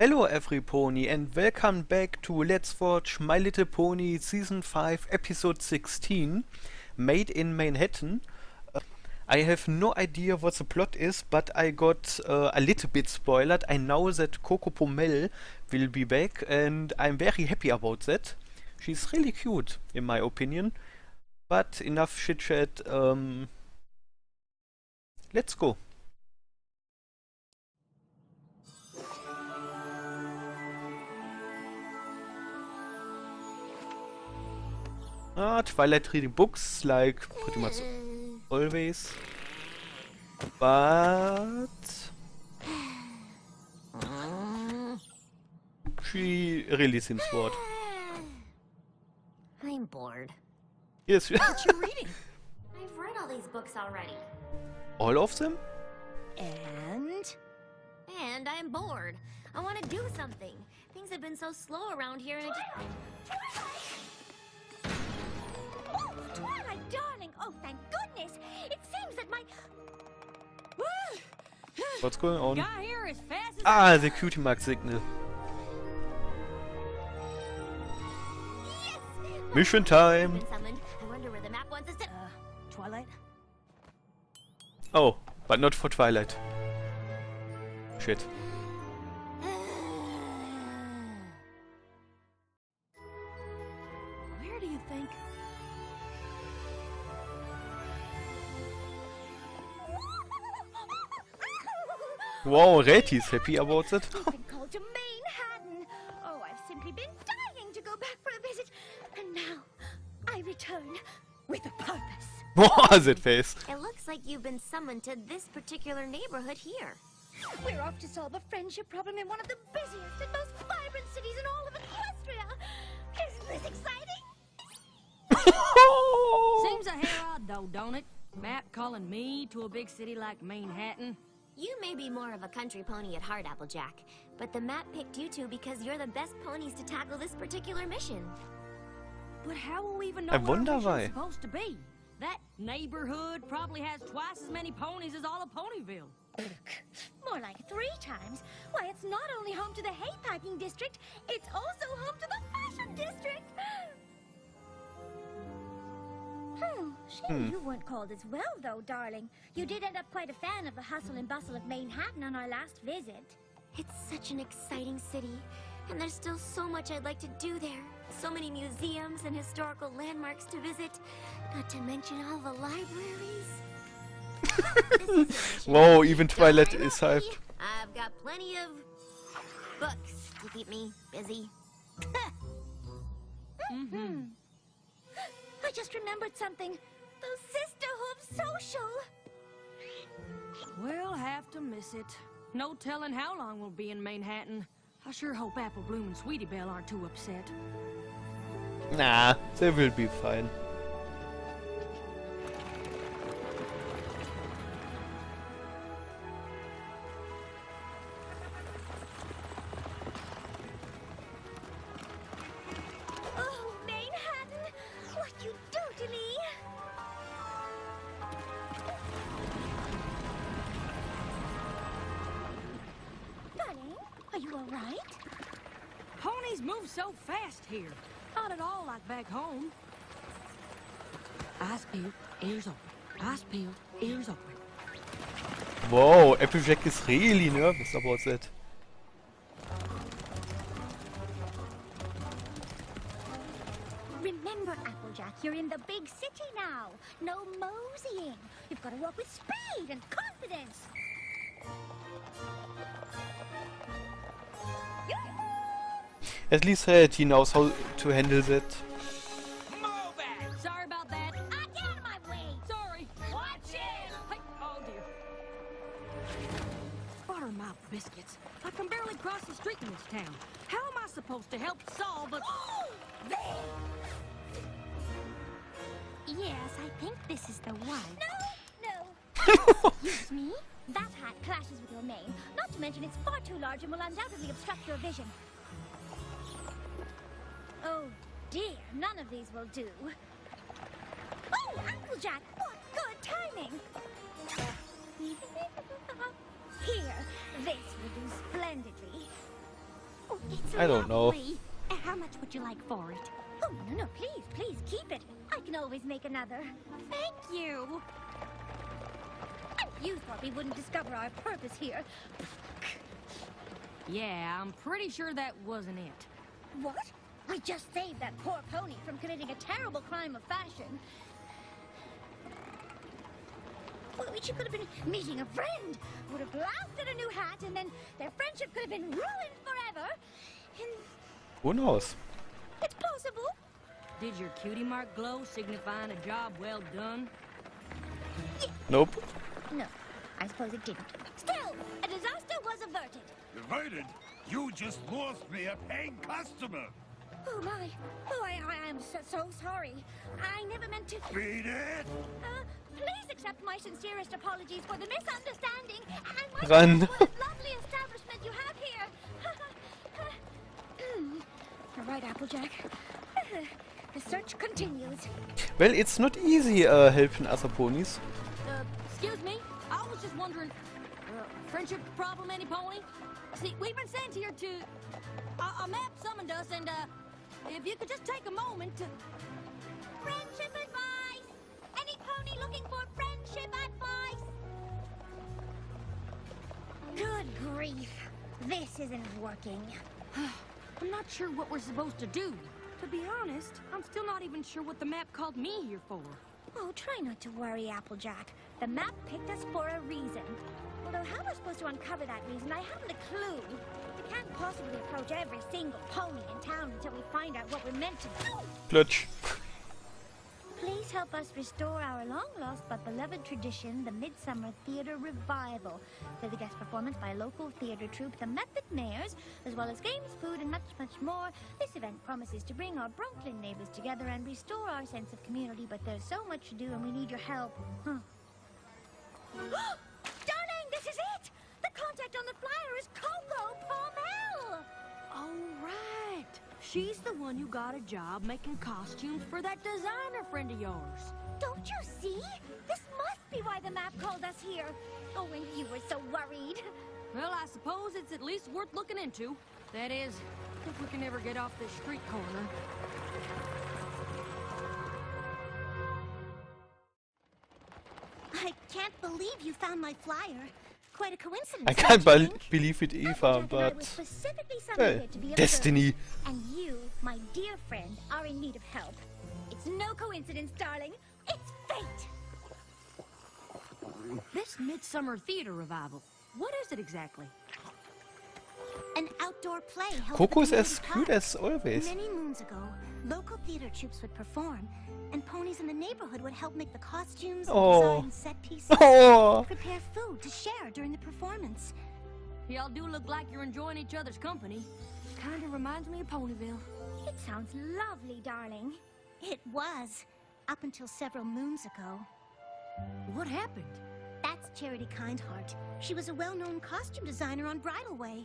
Hello every pony and welcome back to Let's Watch My Little Pony Season 5 Episode 16 Made in Manhattan. I have no idea what the plot is, but I got a little bit spoiled. I know that Coco Pommel will be back and I'm very happy about that. She's really cute in my opinion. But enough chit chat, let's go. Twilight reading books, like pretty much always. But she really seems bored. I'm bored. Yes. What you reading? I've read all these books already. All of them? And I'm bored. I want to do something. Things have been so slow around here and I just... Oh, Twilight, darling! Oh, thank goodness! It seems that my... What's going on? Got here as fast as The cutie mark signal. Yes! Mission I've time! been summoned. I wonder where the map wants us to... Twilight? Oh, but not for Twilight. Shit. Where do you think... Wow, Reti's happy about that. You've been called to Manhattan. Oh, I've simply been dying to go back for a visit. And now, I return with a purpose. Wow, that face. It looks like you've been summoned to this particular neighborhood here. We're off to solve a friendship problem in one of the busiest and most vibrant cities in all of Equestria. Isn't this exciting? Seems a hair odd though, don't it? Map calling me to a big city like Manhattan. You may be more of a country pony at heart, Applejack, but the map picked you two because you're the best ponies to tackle this particular mission. But how will we even know I what wonder our mission's why. supposed to be? That neighborhood probably has twice as many ponies as all of Ponyville. More like 3 times. Why, it's not only home to the hay packing district, it's also home to the fashion district. Shame you weren't called as well, though, darling. You did end up quite a fan of the hustle and bustle of Manhattan on our last visit. It's such an exciting city, and there's still so much I'd like to do there. So many museums and historical landmarks to visit, not to mention all the libraries. This is a mission. Wow, even Don't Twilight worry is about me. hyped. I've got plenty of books to keep me busy. I just remembered something. The Sisterhood Social. We'll have to miss it. No telling how long we'll be in Manhattan. I sure hope Apple Bloom and Sweetie Belle aren't too upset. Nah, they will be fine. Oh, Manhattan, what you do to me? Darling, are you all right? Ponies move so fast here. Not at all like back home. Eyes peeled, ears open. Eyes peeled, ears open. Wow, Applejack is really nervous about that. Remember, Applejack, you're in the big city now. No moseying. You've got to walk with speed and confidence. At least Reti knows how to handle that. Move it! Sorry about that. Get out of my way. Sorry. Watch it! Hey, oh dear. Buttermouth biscuits. I can barely cross the street in this town. How am I supposed to help solve a... Yes, I think this is the one. No. Excuse me? That hat clashes with your mane. Not to mention it's far too large and will undoubtedly obstruct your vision. Oh dear, none of these will do. Oh, Applejack, what good timing! Here, this will do splendidly. I don't know. lovely. How much would you like for it? Oh, no, please, please, keep it. I can always make another. Thank you. And you thought we wouldn't discover our purpose here. Yeah, I'm pretty sure that wasn't it. What? I just saved that poor pony from committing a terrible crime of fashion. Well, she could have been meeting a friend, would have laughed at a new hat, and then their friendship could have been ruined forever. And Who knows? it's possible. Did your cutie mark glow, signifying a job well done? Nope. No, I suppose it didn't. Still, a disaster was averted. Divided? You just lost me a paying customer. Oh my! Oh, I am so sorry. I never meant to. Beat it! Please accept my sincerest apologies for the misunderstanding and my Run. thanks for the lovely establishment you have here. All right, Applejack. The search continues. Well, it's not easy helping other ponies. Excuse me? I was just wondering, friendship problem, any pony? See, we've been sent here to... a map summoned us, and, if you could just take a moment to... Friendship advice! Any pony looking for friendship advice? Good grief. This isn't working. I'm not sure what we're supposed to do. To be honest, I'm still not even sure what the map called me here for. Oh, try not to worry, Applejack. The map picked us for a reason. Although how we're supposed to uncover that reason, I haven't a clue. We can't possibly approach every single pony in town until we find out what we're meant to do. Clutch. Please help us restore our long-lost but beloved tradition, the Midsummer Theater Revival. Through the guest performance by local theater troupe, the Method Mayors, as well as games, food, and much, much more. This event promises to bring our Brooklyn neighbors together and restore our sense of community, but there's so much to do and we need your help. Darling, this is it! The contact on the flyer is Coco Pommel! Oh, right. She's the one who got a job making costumes for that designer friend of yours. Don't you see? This must be why the map called us here. Oh, and you were so worried. Well, I suppose it's at least worth looking into. That is, if we can ever get off this street corner. I can't believe you found my flyer. Quite a coincidence. I can't don't you think? believe it, Eva, Applejack and I were but... specifically summoned Well, here to be of destiny. service. And you, my dear friend, are in need of help. It's no coincidence, darling. It's fate. This Midsummer Theater Revival, what is it exactly? An outdoor play held Coco at is the as community cute park. as always. Many moons ago, local theater troops would perform, and ponies in the neighborhood would help make the costumes, Oh. design set pieces, Oh, prepare food to share during the performance. Y'all do look like you're enjoying each other's company. Kinda reminds me of Ponyville. It sounds lovely, darling. It was, up until several moons ago. What happened? That's Charity Kindheart. She was a well-known costume designer on Bridalway.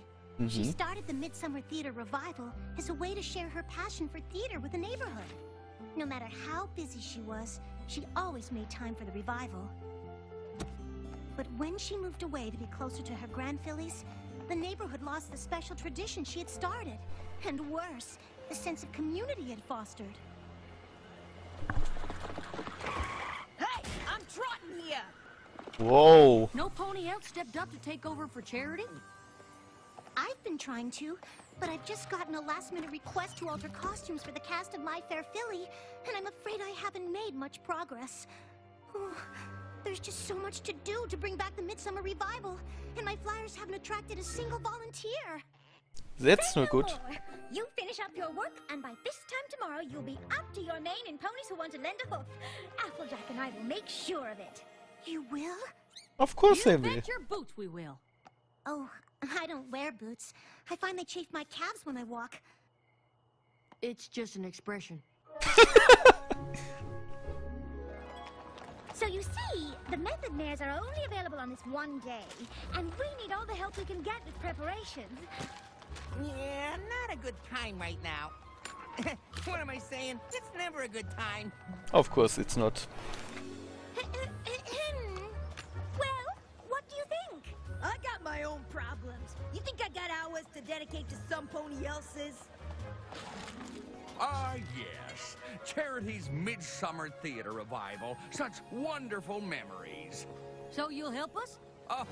She started the Midsummer Theater Revival as a way to share her passion for theater with the neighborhood. No matter how busy she was, she always made time for the revival. But when she moved away to be closer to her grandfillies, the neighborhood lost the special tradition she had started. And worse, the sense of community it fostered. Hey, I'm trotting here. whoa. No pony else stepped up to take over for Charity? I've been trying to, but I've just gotten a last-minute request to alter costumes for the cast of My Fair Filly, and I'm afraid I haven't made much progress. Oh, there's just so much to do to bring back the Midsummer Revival, and my flyers haven't attracted a single volunteer. That's Say not no good. more. You finish up your work, and by this time tomorrow, you'll be up to your mane in ponies who want to lend a hoof. Applejack and I will make sure of it. You will? Of course they You will. bet your boots we will. Oh, I don't wear boots. I find they chafe my calves when I walk. It's just an expression. So you see, the method mares are only available on this one day, and we need all the help we can get with preparations. Yeah, not a good time right now. What am I saying? It's never a good time. Of course it's not. Well, what do you think? I got my own problems. You think I got hours to dedicate to some pony else's? Ah, yes. Charity's Midsummer Theater Revival. Such wonderful memories. So you'll help us? Oh,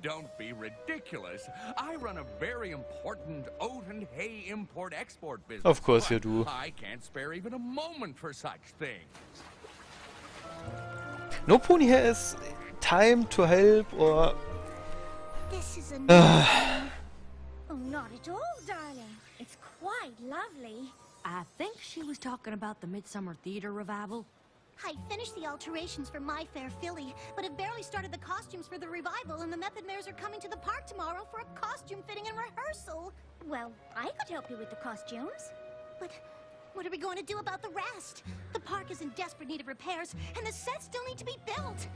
don't be ridiculous. I run a very important oat and hay import-export business. Of course you but do. I can't spare even a moment for such things. No pony has time to help or... This is a Oh, not at all, darling. It's quite lovely. I think she was talking about the Midsummer Theater Revival. I finished the alterations for My Fair Filly, but have barely started the costumes for the revival, and the Method Mares are coming to the park tomorrow for a costume fitting and rehearsal. Well, I could help you with the costumes. But what are we going to do about the rest? The park is in desperate need of repairs, and the sets still need to be built.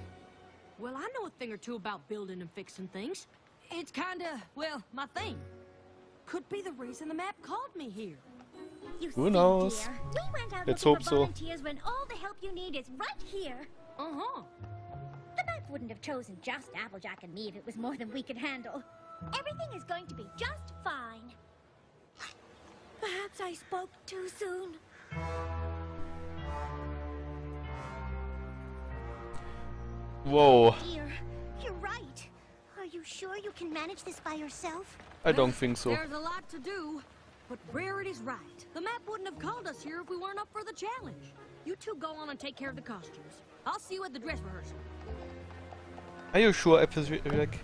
Well, I know a thing or two about building and fixing things. It's kinda, well, my thing. Could be the reason the map called me here. You Who see, knows? dear, we went out Let's looking hope for so. volunteers when all the help you need is right here. Uh-huh. The map wouldn't have chosen just Applejack and me if it was more than we could handle. Everything is going to be just fine. Perhaps I spoke too soon. Whoa, Dear, you're right. Are you sure you can manage this by yourself? I don't think so. There's a lot to do, but Rarity's right. The map wouldn't have called us here if we weren't up for the challenge. You two go on and take care of the costumes. I'll see you at the dress rehearsal. Are you sure, Applejack?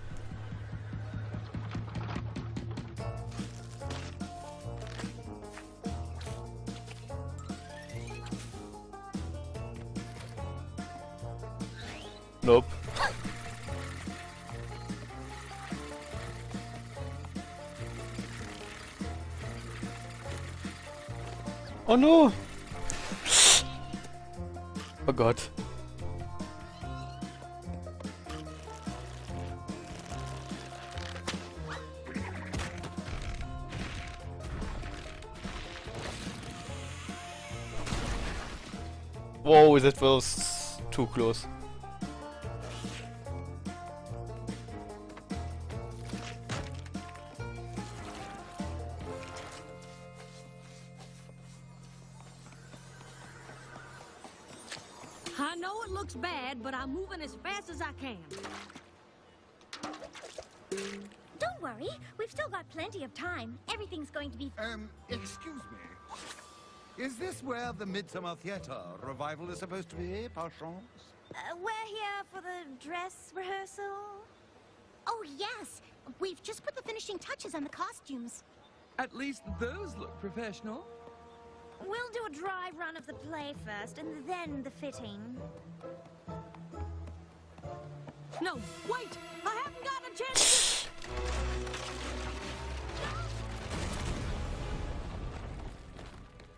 Nope. Oh no! Oh God. Whoa, that was too close. I know it looks bad, but I'm moving as fast as I can. Don't worry, we've still got plenty of time. Everything's going to be... Excuse me. Is this where the Midsummer Theater Revival is supposed to be, par chance? we're here for the dress rehearsal. Oh, yes. We've just put the finishing touches on the costumes. At least those look professional. We'll do a dry run of the play first, and then the fitting. No, wait! I haven't gotten a chance to...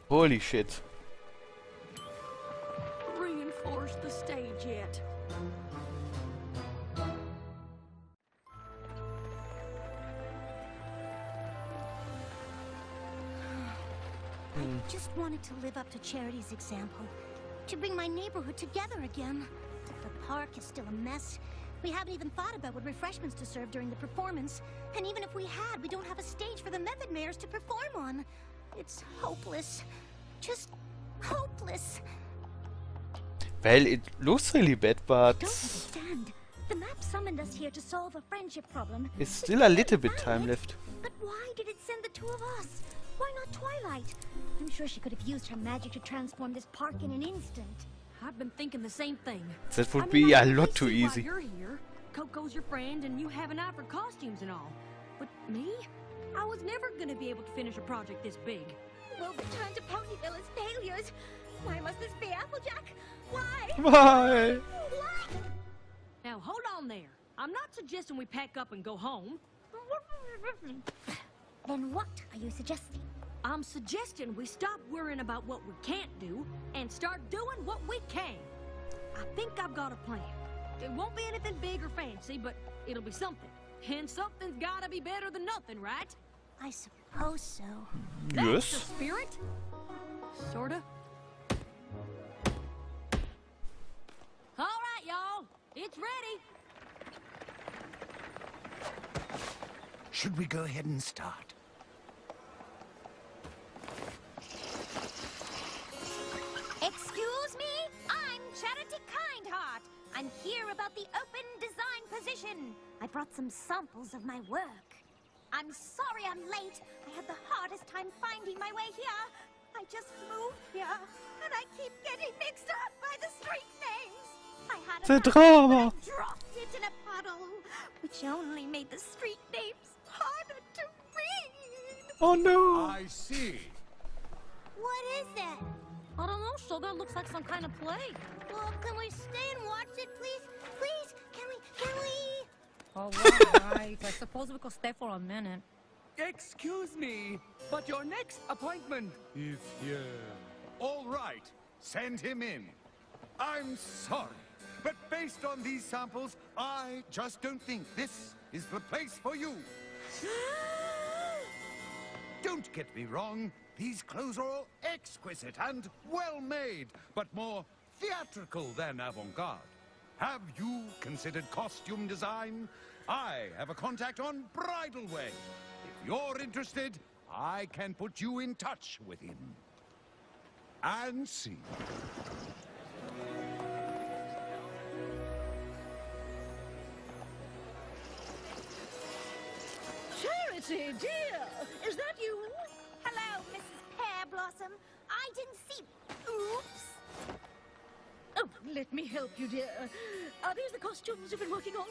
Holy shit. Reinforce the stage yet. I just wanted to live up to Charity's example. To bring my neighborhood together again. The park is still a mess. We haven't even thought about what refreshments to serve during the performance. And even if we had, we don't have a stage for the Method Mares to perform on. It's hopeless. Just hopeless. Well, it looks really bad, but Don't understand. The map summoned us here to solve a friendship problem. it's still a little bit time left. But why did it send the two of us? Why not Twilight? I'm sure she could have used her magic to transform this park in an instant. I've been thinking the same thing. That would I mean, be I a can lot really too see why easy. You're here. Coco's your friend, and you have an eye for costumes and all. But me? I was never gonna be able to finish a project this big. We'll return to Ponyville as failures. Why must this be Applejack? Why? Why? Why? Now, hold on there. I'm not suggesting we pack up and go home. Then what are you suggesting? I'm suggesting we stop worrying about what we can't do and start doing what we can. I think I've got a plan. It won't be anything big or fancy, but it'll be something. And something's gotta be better than nothing, right? I suppose so. That's the Yes. spirit. Sorta. All right, y'all. It's ready. Should we go ahead and start? Excuse me? I'm Charity Kindheart. I'm here about the open design position. I brought some samples of my work. I'm sorry I'm late. I had the hardest time finding my way here. I just moved here, and I keep getting mixed up by the street names. I had a The drama. but I dropped it in a puddle, which only made the street names harder to read. Oh no! I see. What is that? I don't know, Sugar. Looks like some kind of play. Well, can we stay and watch it, please? Please, can we? Oh, right. I suppose we could stay for a minute. Excuse me, but your next appointment Is here. All right, send him in. I'm sorry, but based on these samples, I just don't think this is the place for you. Don't get me wrong, these clothes are all exquisite and well made, but more theatrical than avant-garde. Have you considered costume design? I have a contact on Bridal Way. If you're interested, I can put you in touch with him. And see. Charity, dear, is that you? Hello, Mrs. Pear Blossom. I didn't see. Oops. Oh, let me help you, dear. Are these the costumes you've been working on?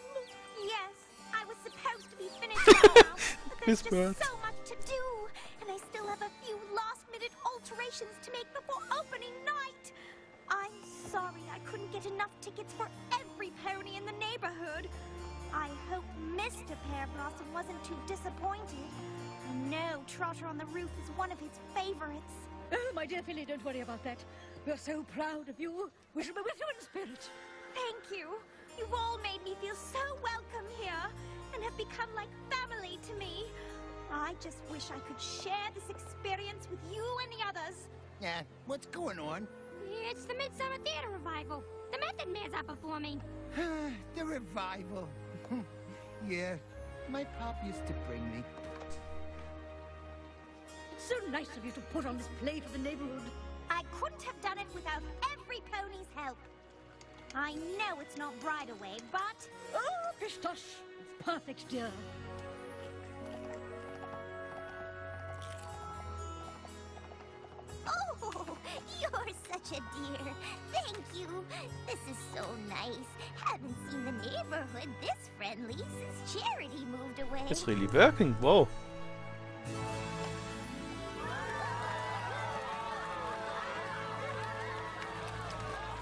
Yes, I was supposed to be finished now, but there's This bird. just so much to do, and I still have a few last-minute alterations to make before opening night. I'm sorry I couldn't get enough tickets for every pony in the neighborhood. I hope Mr. Pear Blossom wasn't too disappointed. I know Trotter on the Roof is one of his favorites. Oh, my dear Philly, don't worry about that. We're so proud of you. We shall be with you in spirit. Thank you. You've all made me feel so welcome here and have become like family to me. I just wish I could share this experience with you and the others. Yeah, what's going on? It's the Midsummer Theater Revival. The Method Man's up before me. The revival. Yeah, my pop used to bring me. It's so nice of you to put on this play for the neighborhood. I couldn't have done it without every pony's help. I know it's not Bridal Way, but... Oh, pish tush. It's perfect, dear. Oh, you're such a dear. Thank you. This is so nice. Haven't seen the neighborhood this friendly since Charity moved away. It's really working. Wow.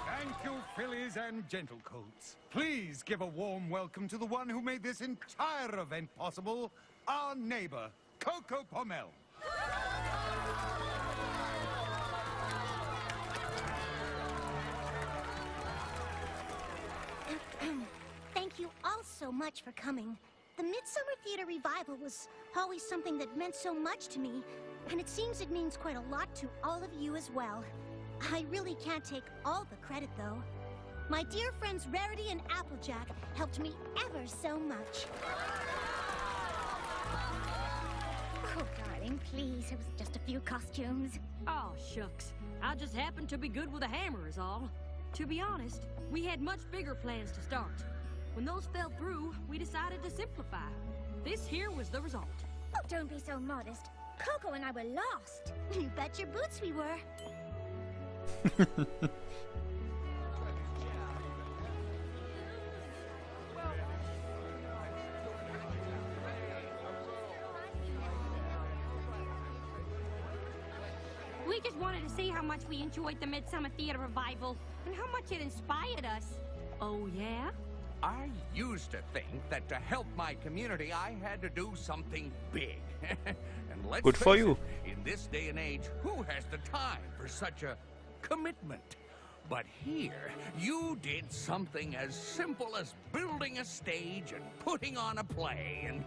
Thank you, fillies and gentlecoats. Please give a warm welcome to the one who made this entire event possible, our neighbor, Coco Pommel. Thank you all so much for coming. The Midsummer Theater Revival was always something that meant so much to me, and it seems it means quite a lot to all of you as well. I really can't take all the credit, though. My dear friends Rarity and Applejack helped me ever so much. Oh, darling, please, it was just a few costumes. Oh, shucks. I just happened to be good with a hammer is all. To be honest, we had much bigger plans to start. When those fell through, we decided to simplify. This here was the result. Oh, don't be so modest. Coco and I were lost. You bet your boots we were. We just wanted to see how much we enjoyed the Midsummer Theater Revival and how much it inspired us. Oh, yeah? I used to think that to help my community, I had to do something big. And let's Good for face you. it, in this day and age, who has the time for such a commitment? But here, you did something as simple as building a stage and putting on a play, and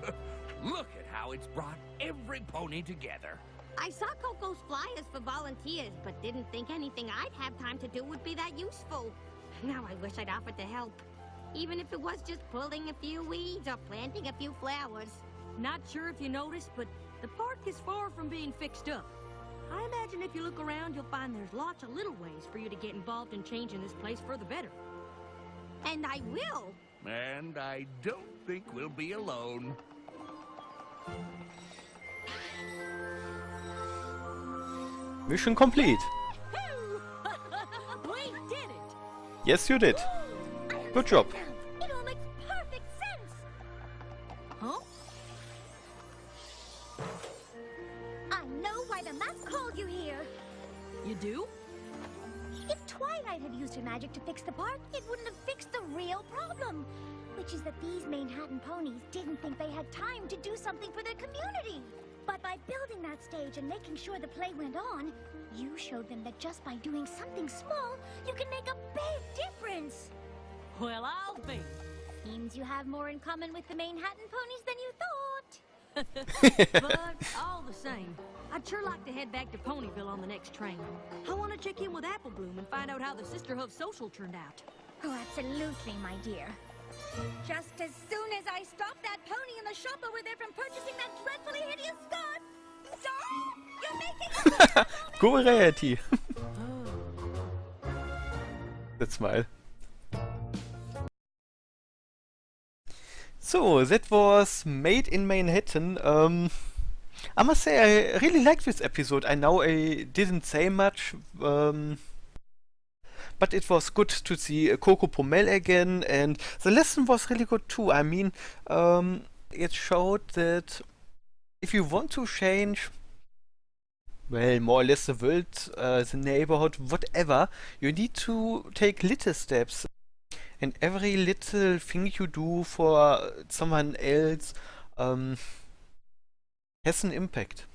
look at how it's brought every pony together. I saw Coco's flyers for volunteers, but didn't think anything I'd have time to do would be that useful. Now I wish I'd offered to help. Even if it was just pulling a few weeds or planting a few flowers. Not sure if you noticed, but the park is far from being fixed up. I imagine if you look around, you'll find there's lots of little ways for you to get involved in changing this place for the better. And I will. And I don't think we'll be alone. Mission complete. We did it! Yes, you did. Good job. It all makes perfect sense. Huh? I know why the map called you here. You do? If Twilight had used her magic to fix the park, it wouldn't have fixed the real problem. Which is that these Manhattan ponies didn't think they had time to do something for their community. But by building that stage and making sure the play went on, you showed them that just by doing something small, you can make a big difference. Well, I'll be. Seems you have more in common with the Manhattan ponies than you thought. But all the same, I'd sure like to head back to Ponyville on the next train. I want to check in with Apple Bloom and find out how the Sisterhood social turned out. Oh, absolutely, my dear. Just as soon as I stop that pony in the shop over there from purchasing that dreadfully hideous scarf. Stop! You're making a Go Rarity. That's smile. So, that was Made in Manhattan. I must say, I really liked this episode. I know I didn't say much, but it was good to see Coco Pommel again, and the lesson was really good too. I mean, it showed that if you want to change, well, more or less the world, the neighborhood, whatever, you need to take little steps. And every little thing you do for someone else has an impact.